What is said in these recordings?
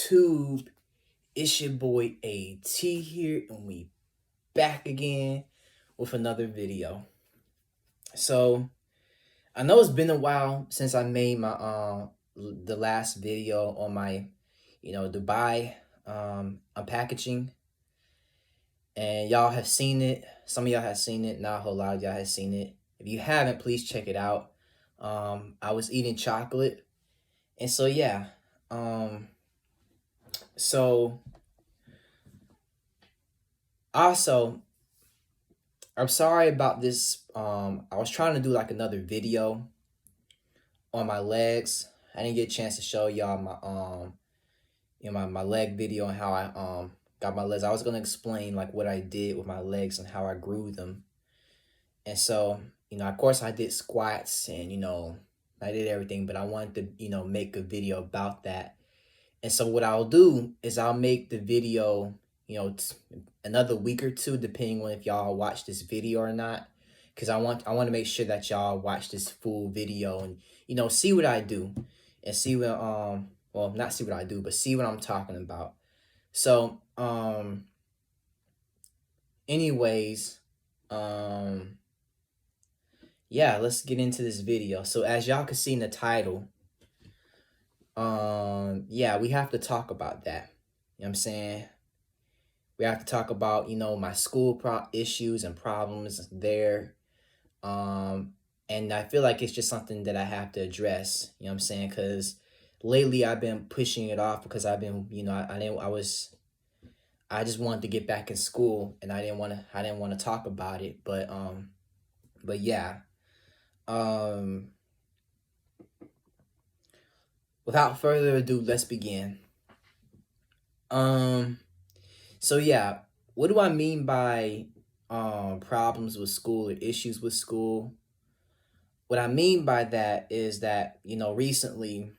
YouTube? It's your boy AT here, and we back again with another video. So I know it's been a while since I made my the last video on my Dubai unpackaging, and y'all have seen it. Some of y'all have seen it, not a whole lot of y'all have seen it. If you haven't, please check it out. I was eating chocolate, and so yeah. So also, I'm sorry about this. I was trying to do like another video on my legs. I didn't get a chance to show y'all my my leg video and how I got my legs. I was gonna explain like what I did with my legs and how I grew them. And so, of course I did squats and I did everything, but I wanted to, make a video about that. And so what I'll do is I'll make the video, another week or two, depending on if y'all watch this video or not. Because I want to make sure that y'all watch this full video and, see what I do. And see what, well, not see what I do, but see what I'm talking about. So, anyways, yeah, let's get into this video. So as y'all can see in the title, yeah, we have to talk about that. You know what I'm saying? We have to talk about, my school issues and problems there. And I feel like it's just something that I have to address, you know what I'm saying? Because lately I've been pushing it off because I've been, I just wanted to get back in school and I didn't want to talk about it. But yeah. Without further ado, let's begin. So yeah, what do I mean by problems with school or issues with school? What I mean by that is that, recently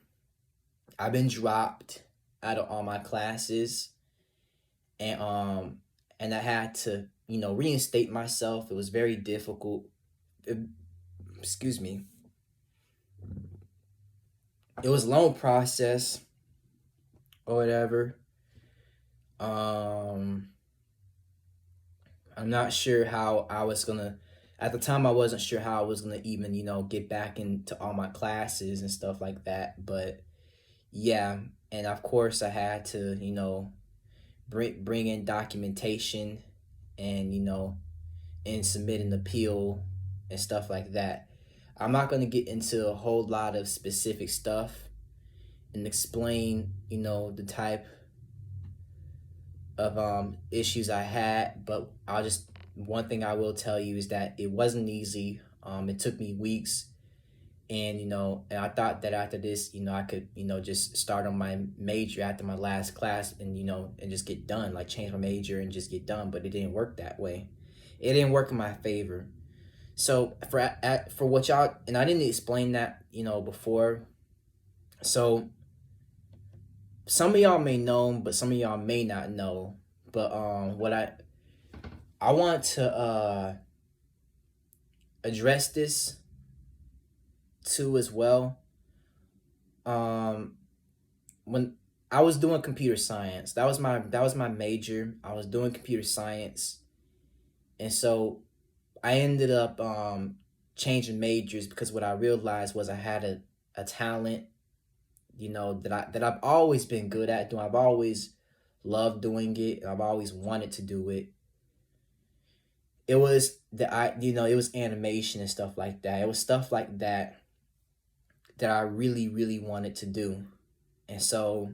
I've been dropped out of all my classes, and I had to, reinstate myself. It was very difficult. Excuse me. It was a long process or whatever. I'm not sure how I was gonna, at the time I wasn't sure how I was gonna even, get back into all my classes and stuff like that. But yeah, and of course I had to, bring in documentation and, and submit an appeal and stuff like that. I'm not gonna get into a whole lot of specific stuff and explain, the type of issues I had, but one thing I will tell you is that it wasn't easy. It took me weeks, and and I thought that after this, I could, just start on my major after my last class and and just get done, like change my major and just get done, but it didn't work that way. It didn't work in my favor. So for what y'all, and I didn't explain that, before. So some of y'all may know, but some of y'all may not know. But what I want to address this too as well. When I was doing computer science, that was my major. I was doing computer science, and so I ended up changing majors because what I realized was I had a talent, that I've always been good at doing. I've always loved doing it. I've always wanted to do it. It was it was animation and stuff like that. It was stuff like that that I really, really wanted to do. And so,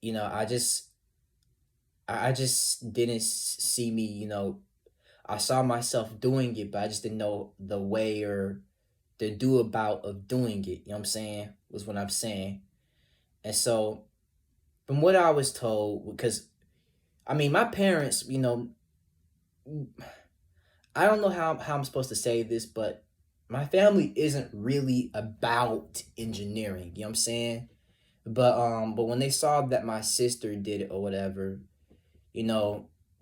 I just didn't see me, I saw myself doing it, but I just didn't know the way or the do about of doing it. You know what I'm saying? Was what I'm saying. And so, from what I was told, because my parents, I don't know how I'm supposed to say this, but my family isn't really about engineering. You know what I'm saying? But when they saw that my sister did it or whatever,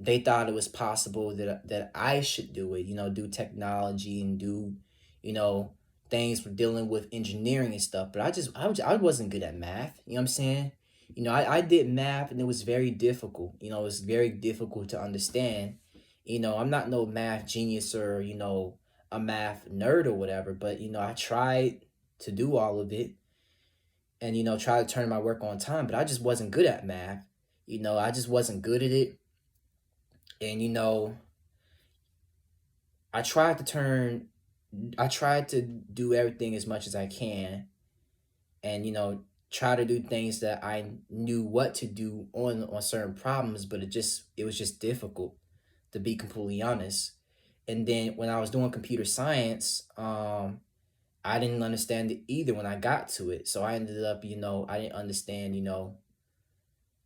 they thought it was possible that I should do it. Do technology and do, things for dealing with engineering and stuff. But I wasn't good at math. You know what I'm saying? I did math and it was very difficult. It was very difficult to understand. I'm not no math genius or, a math nerd or whatever, but, I tried to do all of it and, try to turn my work on time, but I just wasn't good at math. I just wasn't good at it. And, I tried to turn, I tried to do everything as much as I can and try to do things that I knew what to do on certain problems, but it was just difficult, to be completely honest. And then when I was doing computer science, I didn't understand it either when I got to it. So I ended up, I didn't understand,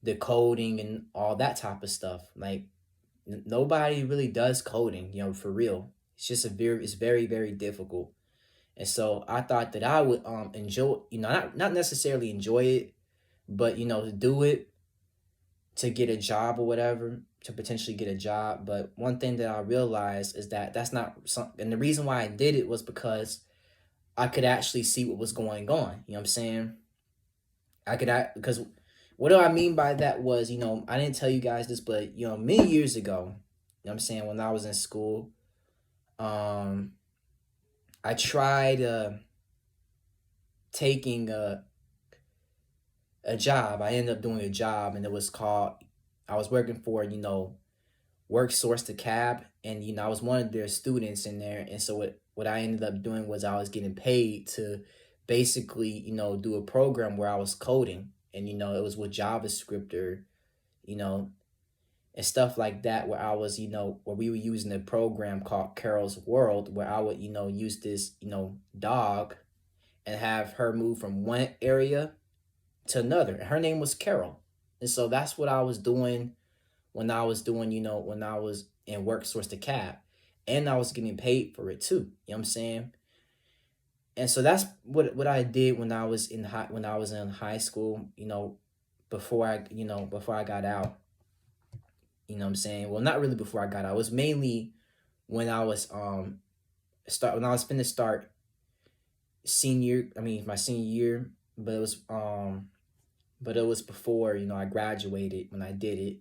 the coding and all that type of stuff. Like nobody really does coding, for real. It's very, very difficult. And so I thought that I would enjoy, not necessarily enjoy it, but to do it to get a job or whatever, to potentially get a job. But one thing that I realized is that that's not something, and the reason why I did it was because I could actually see what was going on. You know what I'm saying? Because what do I mean by that was, I didn't tell you guys this, but many years ago, you know what I'm saying, when I was in school, um, I tried taking a job. I ended up doing a job, and it was called. I was working for Work Source to Cab, and I was one of their students in there, and so what I ended up doing was I was getting paid to basically do a program where I was coding, and it was with JavaScript or you know and stuff like that, where I was where we were using a program called Carol's World, where I would use this dog and have her move from one area to another. And her name was Carol. And so that's what I was doing when I was doing, when I was in Work Source to Cab. And I was getting paid for it too. You know what I'm saying? And so that's what I did when I was in high school, before I got out. You know what I'm saying? Well, not really before I got out. It was mainly when I was when I was finna start my senior year, but it was before I graduated when I did it.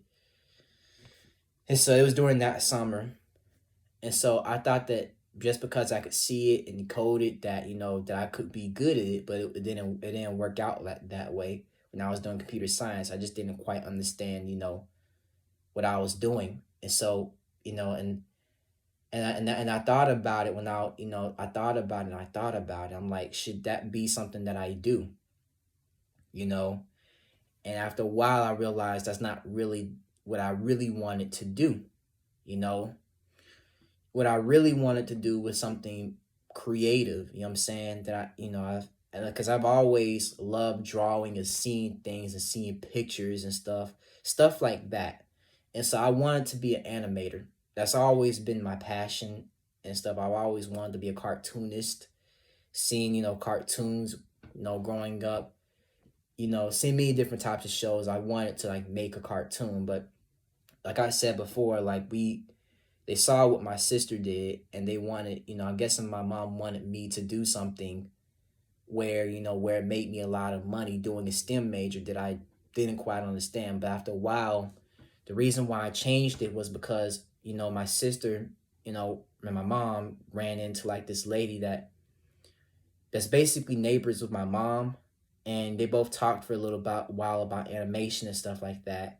And so it was during that summer. And so I thought that just because I could see it and code it, that that I could be good at it, but it didn't work out that way. When I was doing computer science, I just didn't quite understand what I was doing. And so and I thought about it when I thought about it and I thought about it. I'm like, should that be something that I do? You know, and after a while, I realized that's not really what I really wanted to do. You know, what I really wanted to do was something creative. You know what I'm saying? That because I've always loved drawing and seeing things and seeing pictures and stuff like that. And so I wanted to be an animator. That's always been my passion and stuff. I've always wanted to be a cartoonist, seeing cartoons, growing up, seeing many different types of shows. I wanted to like make a cartoon, but like I said before, like they saw what my sister did and they wanted, I'm guessing my mom wanted me to do something where it made me a lot of money doing a STEM major that I didn't quite understand. But after a while, the reason why I changed it was because, my sister, and my mom ran into like this lady that's basically neighbors with my mom, and they both talked for a while about animation and stuff like that.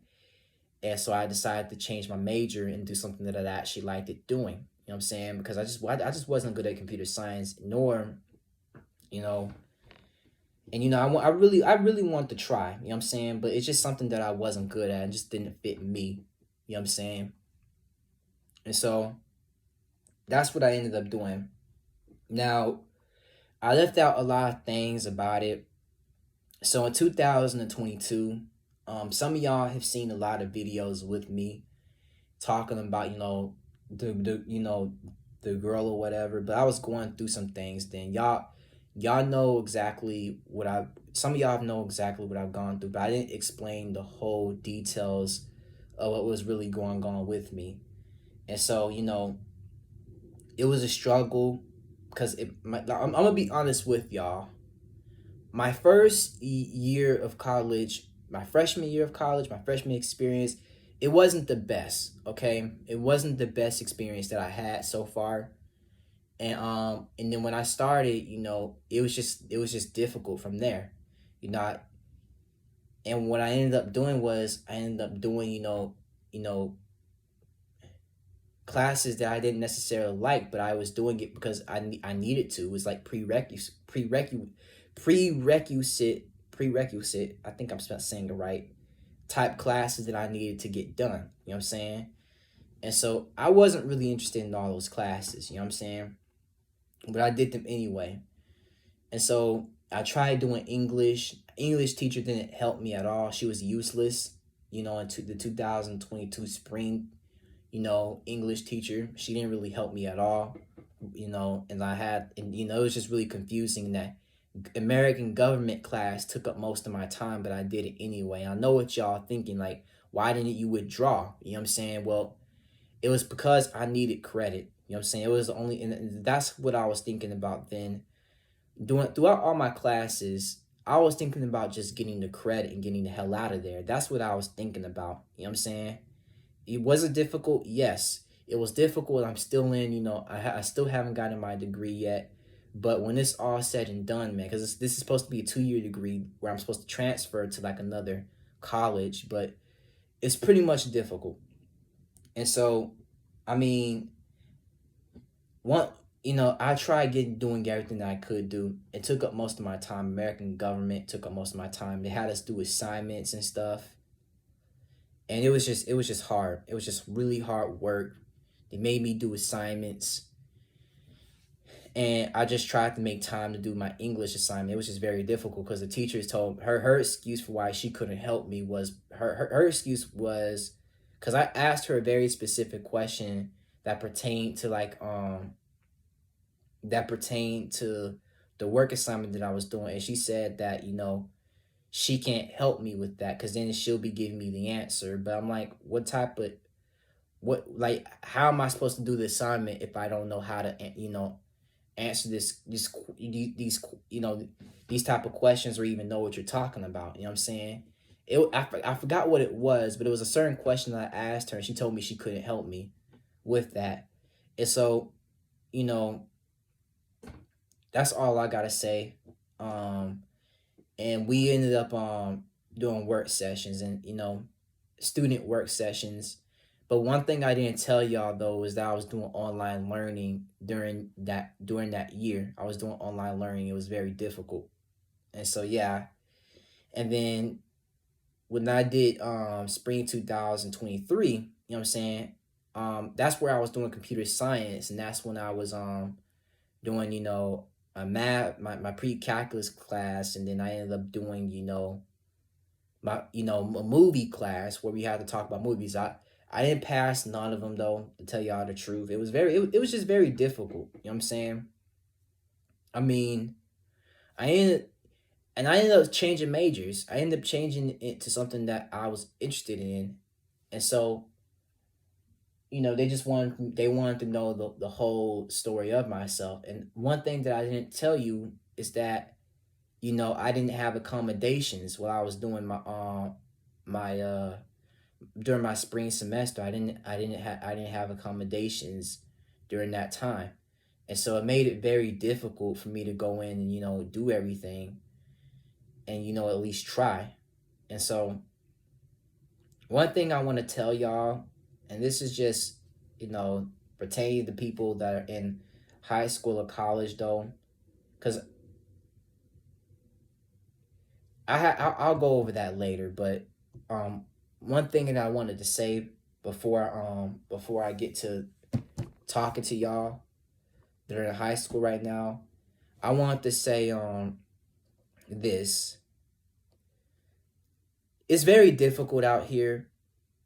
And so I decided to change my major and do something that I actually liked it doing. You know what I'm saying? Because I just wasn't good at computer science, nor, you know, and I really wanted to try. You know what I'm saying? But it's just something that I wasn't good at and just didn't fit me. You know what I'm saying? And so that's what I ended up doing. Now, I left out a lot of things about it. So in 2022, some of y'all have seen a lot of videos with me talking about the girl or whatever. But I was going through some things then. Y'all know exactly what I. Some of y'all know exactly what I've gone through, but I didn't explain the whole details of what was really going on with me. And so it was a struggle because I'm gonna be honest with y'all. My first year of college, my freshman year of college, my freshman experience, it wasn't the best. Okay, it wasn't the best experience that I had so far. And then when I started, it was just difficult from there. You know, and what I ended up doing was I ended up doing you know classes that I didn't necessarily like, but I was doing it because I needed to. It was like prerequisite. I think I'm saying it right. Type classes that I needed to get done. You know what I'm saying? And so I wasn't really interested in all those classes. You know what I'm saying? But I did them anyway. And so I tried doing English. English teacher didn't help me at all. She was useless. Into the 2022 spring, English teacher. She didn't really help me at all. And it was just really confusing that American government class took up most of my time, but I did it anyway. I know what y'all thinking, like, why didn't you withdraw? You know what I'm saying? Well, it was because I needed credit. You know what I'm saying? It was only, and that's what I was thinking about then. Throughout all my classes, I was thinking about just getting the credit and getting the hell out of there. That's what I was thinking about. You know what I'm saying? It was it difficult? Yes. It was difficult. I'm still in, I still haven't gotten my degree yet. But when it's all said and done, man, because this is supposed to be a 2-year degree where I'm supposed to transfer to like another college, but it's pretty much difficult. And so, I mean, one, I tried doing everything that I could do. It took up most of my time. American government took up most of my time. They had us do assignments and stuff, and it was just hard. It was just really hard work. They made me do assignments, and I just tried to make time to do my English assignment. It was just very difficult because the teachers told her excuse for why she couldn't help me was her excuse was because I asked her a very specific question that pertained to the work assignment that I was doing, and she said that she can't help me with that because then she'll be giving me the answer. But I'm like, how am I supposed to do the assignment if I don't know how to answer these type of questions or even know what you're talking about? You know what I'm saying? I forgot what it was, but it was a certain question that I asked her, and she told me she couldn't help me with that. And so, you know, that's all I gotta say. And we ended up doing work sessions and student work sessions. But one thing I didn't tell y'all though is that I was doing online learning during that year. I was doing online learning. It was very difficult. And so yeah. And then when I did spring 2023, you know what I'm saying? That's where I was doing computer science, and that's when I was doing my math, my pre-calculus class, and then I ended up doing my a movie class where we had to talk about movies. I didn't pass none of them though, to tell y'all the truth. It was just very difficult. You know what I'm saying? I mean, I ended I ended up changing majors. I ended up changing it to something that I was interested in, and so they wanted to know the whole story of myself. And one thing that I didn't tell you is that I didn't have accommodations while I was doing my during my spring semester. I didn't have accommodations during that time, and so it made it very difficult for me to go in and do everything and at least try. And so one thing I want to tell y'all, and this is just pertaining to people that are in high school or college though, because I'll go over that later. But one thing that I wanted to say before I get to talking to y'all that are in high school right now, I want to say this. It's very difficult out here.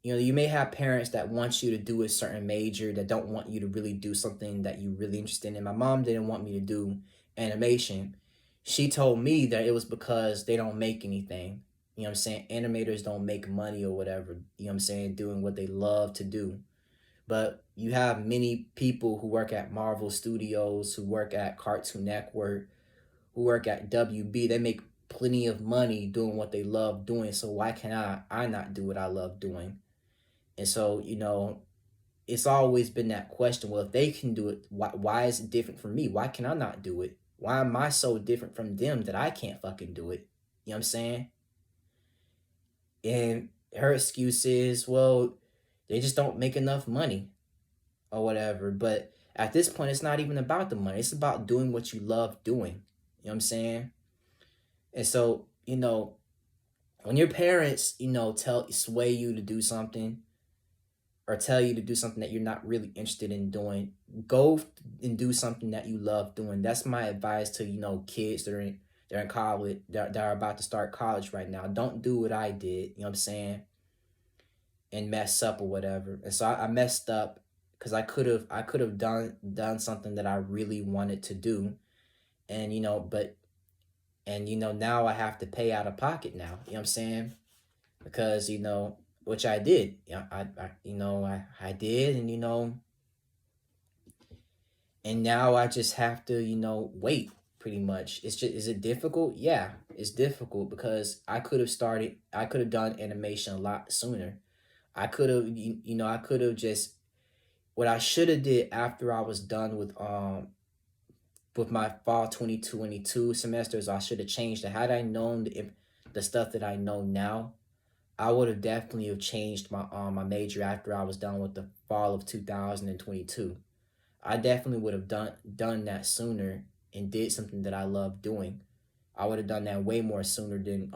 You may have parents that want you to do a certain major that don't want you to really do something that you're really interested in. My mom didn't want me to do animation. She told me that it was because they don't make anything. You know what I'm saying? Animators don't make money or whatever. You know what I'm saying? Doing what they love to do. But you have many people who work at Marvel Studios, who work at Cartoon Network, who work at WB. They make plenty of money doing what they love doing. So why can I not do what I love doing? And so, it's always been that question. Well, if they can do it, why is it different from me? Why can I not do it? Why am I so different from them that I can't fucking do it? You know what I'm saying? And her excuse is, well, they just don't make enough money or whatever. But at this point, it's not even about the money. It's about doing what you love doing. You know what I'm saying? And so, when your parents, sway you to do something or tell you to do something that you're not really interested in doing, go and do something that you love doing. That's my advice to, kids that they're in college, that are about to start college right now. Don't do what I did, you know what I'm saying? And mess up or whatever. And so I messed up because I could have done something that I really wanted to do. And now I have to pay out of pocket now. You know what I'm saying? Because which I did. Yeah, I did, and now I just have to wait. Pretty much, is it difficult? Yeah, it's difficult because I could have done animation a lot sooner. I could have, I could have just what I should have did after I was done with my fall 2022 semesters. I should have changed it. Had I known the stuff that I know now, I would have definitely have changed my major after I was done with the fall of 2022. I definitely would have done that sooner and did something that I love doing. I would have done that way more sooner than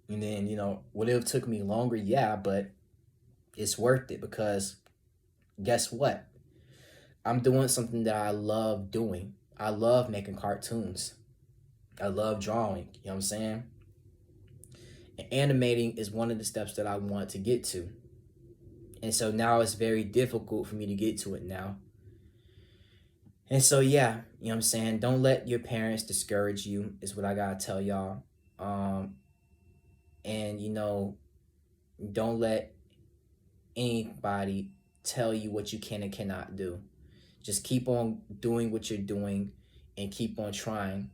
and then would it have took me longer? Yeah, but it's worth it because guess what? I'm doing something that I love doing. I love making cartoons. I love drawing. You know what I'm saying? And animating is one of the steps that I want to get to. And so now it's very difficult for me to get to it now. And so yeah, you know what I'm saying? Don't let your parents discourage you is what I gotta tell y'all. And don't let anybody tell you what you can and cannot do. Just keep on doing what you're doing and keep on trying.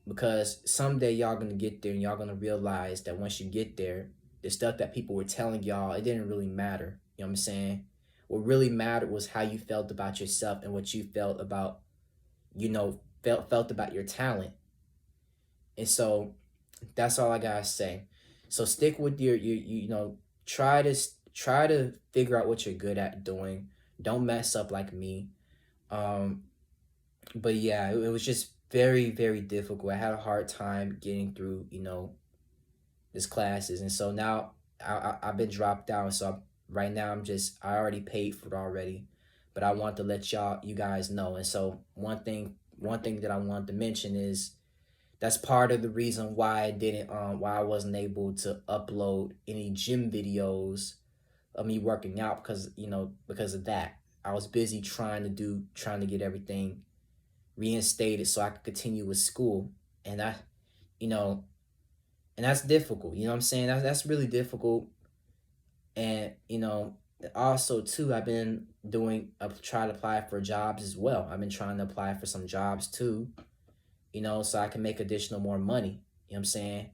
Because someday y'all gonna get there and y'all gonna realize that once you get there, the stuff that people were telling y'all, it didn't really matter. You know what I'm saying? What really mattered was how you felt about yourself and what you felt about, felt about your talent. And so that's all I gotta say. So stick with try to figure out what you're good at doing. Don't mess up like me. Um, but yeah, it was just very, very difficult. I had a hard time getting through, these classes, and so now I've been dropped out. So right now I already paid for it already, but I want to let you guys know. And so one thing that I wanted to mention is that's part of the reason why why I wasn't able to upload any gym videos of me working out because of that. I was busy trying to get everything reinstated so I could continue with school. And you know, and that's difficult. You know what I'm saying? That's really difficult. And also too, I've been trying to apply for jobs as well. I've been trying to apply for some jobs too, so I can make additional more money. You know what I'm saying?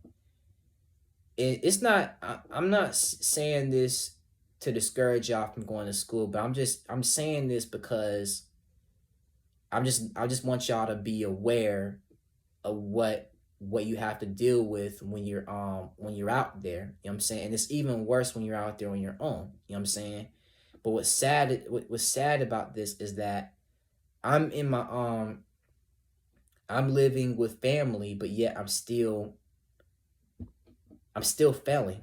It's not. I'm not saying this to discourage y'all from going to school, but I'm saying this because I just want y'all to be aware of what you have to deal with when you're out there. You know what I'm saying? And it's even worse when you're out there on your own. You know what I'm saying? But what's sad about this is that I'm in my I'm living with family, but yet I'm still failing.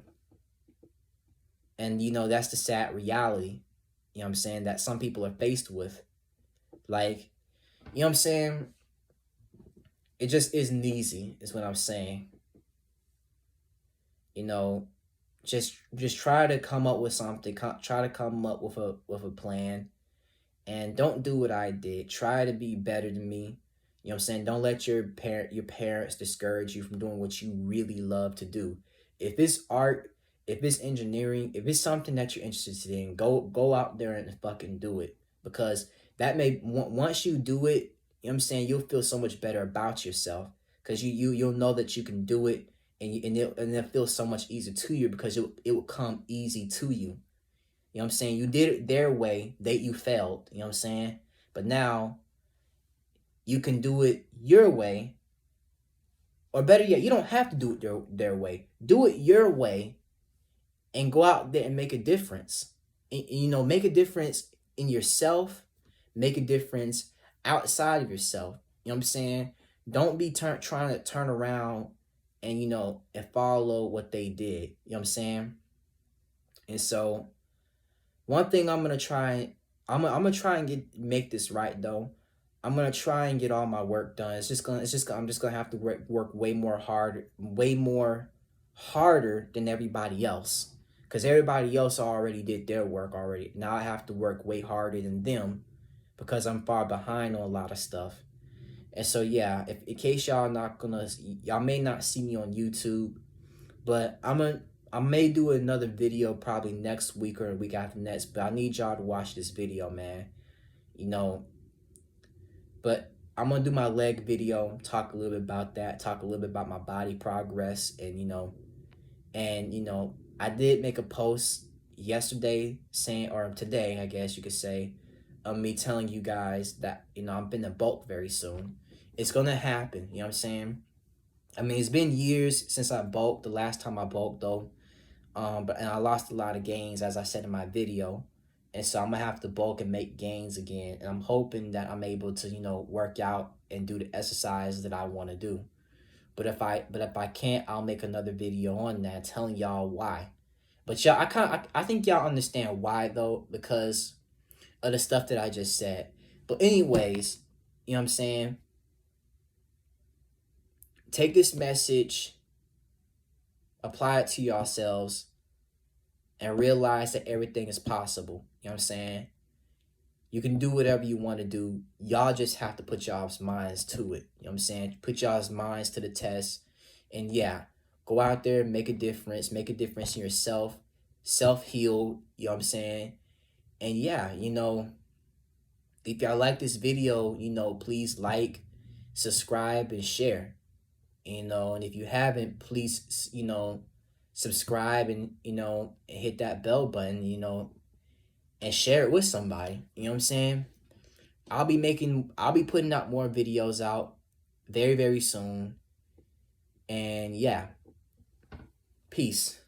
And that's the sad reality. You know what I'm saying? That some people are faced with. Like, you know what I'm saying? It just isn't easy, is what I'm saying. Just try to come up with something. Try to come up with a plan, and don't do what I did. Try to be better than me. You know what I'm saying? Don't let your parents discourage you from doing what you really love to do. If it's art, if it's engineering, if it's something that you're interested in, go out there and fucking do it. Because that once you do it, you know what I'm saying, you'll feel so much better about yourself. because you'll know that you can do it, and it feels so much easier to you because it will come easy to you. You know what I'm saying? You did it their way, you failed. You know what I'm saying? But now you can do it your way, or better yet, you don't have to do it their way. Do it your way, and go out there and make a difference. And, make a difference in yourself, make a difference outside of yourself. You know what I'm saying? Don't be trying to turn around and and follow what they did. You know what I'm saying? And so one thing I'm gonna try and make this right though. I'm gonna try and get all my work done. I'm just gonna have to work way more harder than everybody else. Because everybody else already did their work already. Now I have to work way harder than them because I'm far behind on a lot of stuff. And so yeah, if in case y'all may not see me on YouTube, but I may do another video probably next week or a week after next, but I need y'all to watch this video, man. But I'm gonna do my leg video, talk a little bit about that, talk a little bit about my body progress, and I did make a post yesterday saying, or today, I guess you could say, me telling you guys that I'm gonna bulk very soon. It's gonna happen. You know what I'm saying? I mean, it's been years since I bulked. The last time I bulked though, and I lost a lot of gains, as I said in my video, and so I'm gonna have to bulk and make gains again. And I'm hoping that I'm able to work out and do the exercise that I want to do. But if I can't, I'll make another video on that telling y'all why. But y'all, I think y'all understand why though, because of the stuff that I just said. But anyways, you know what I'm saying? Take this message, apply it to yourselves, and realize that everything is possible. You know what I'm saying? You can do whatever you want to do. Y'all just have to put y'all's minds to it. You know what I'm saying? Put y'all's minds to the test. And yeah, go out there, make a difference. Make a difference in yourself. Self-heal. You know what I'm saying? And yeah, if y'all like this video, please like, subscribe, and share. And if you haven't, please, subscribe and, and hit that bell button, and share it with somebody. You know what I'm saying? I'll be putting out more videos out very, very soon. And yeah, peace.